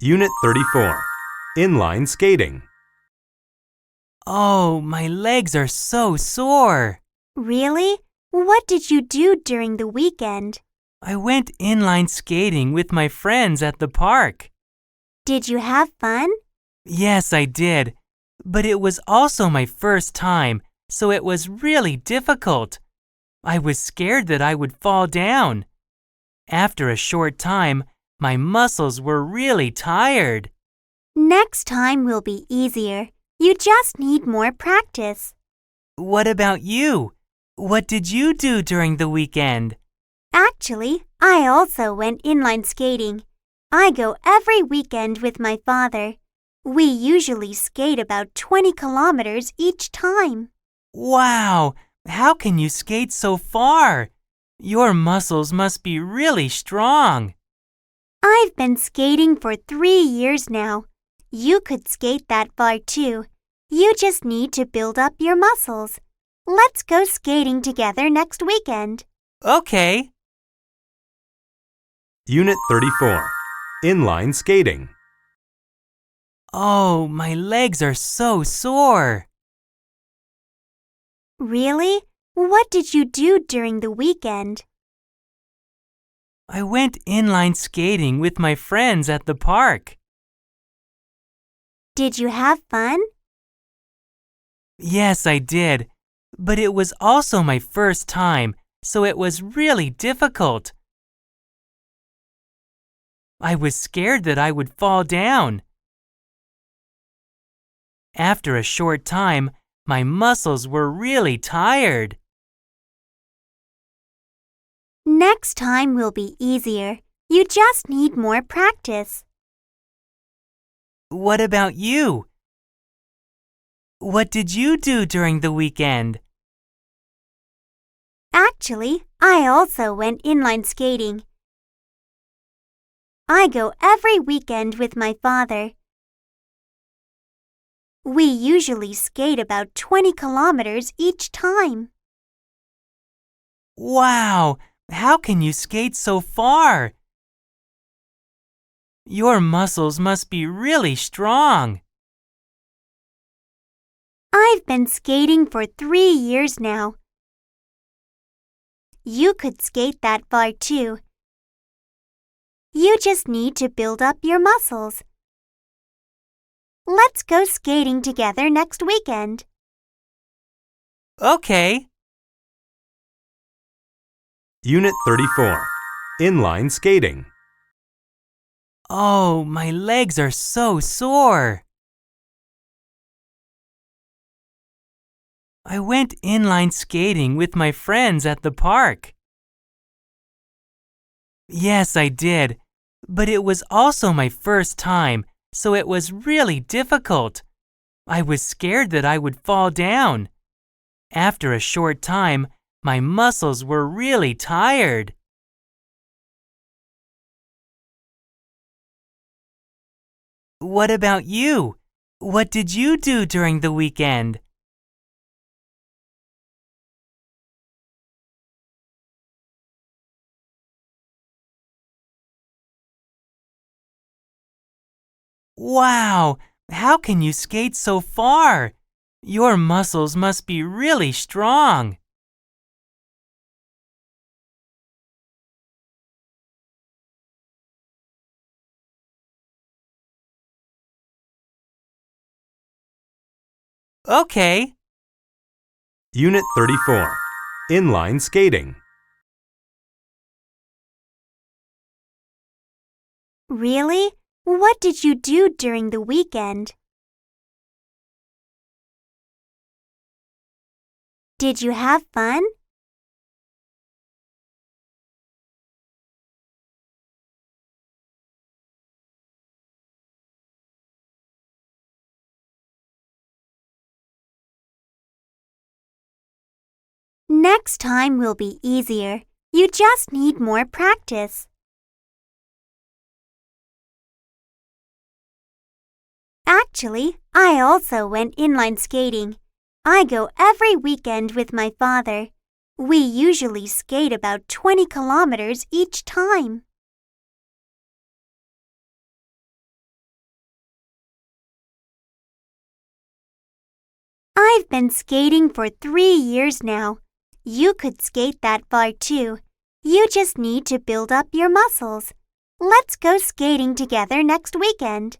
Unit 34. Inline skating. Oh, my legs are so sore. Really? What did you do during the weekend? I went inline skating with my friends at the park. Did you have fun? Yes, I did. But it was also my first time, so it was really difficult. I was scared that I would fall down. After a short time, my muscles were really tired. Next time will be easier. You just need more practice. What about you? What did you do during the weekend? Actually, I also went inline skating. I go every weekend with my father. We usually skate about 20 kilometers each time. Wow! How can you skate so far? Your muscles must be really strong. I've been skating for 3 years now. You could skate that far too. You just need to build up your muscles. Let's go skating together next weekend. Okay. Unit 34. Inline skating. Oh, my legs are so sore. Really? What did you do during the weekend? I went inline skating with my friends at the park. Did you have fun? Yes, I did. But it was also my first time, so it was really difficult. I was scared that I would fall down. After a short time, my muscles were really tired. Next time will be easier. You just need more practice. What about you? What did you do during the weekend? Actually, I also went inline skating. I go every weekend with my father. We usually skate about 20 kilometers each time. Wow! How can you skate so far? Your muscles must be really strong. I've been skating for 3 years now. You could skate that far too. You just need to build up your muscles. Let's go skating together next weekend. Okay. Unit 34. Inline skating. Oh, my legs are so sore. I went inline skating with my friends at the park. Yes, I did. But it was also my first time, so it was really difficult. I was scared that I would fall down. After a short time, my muscles were really tired. What about you? What did you do during the weekend? Wow! How can you skate so far? Your muscles must be really strong. Okay. Unit 34. Inline skating. Really? What did you do during the weekend? Did you have fun? Next time will be easier. You just need more practice. Actually, I also went inline skating. I go every weekend with my father. We usually skate about 20 kilometers each time. I've been skating for 3 years now. You could skate that far too. You just need to build up your muscles. Let's go skating together next weekend.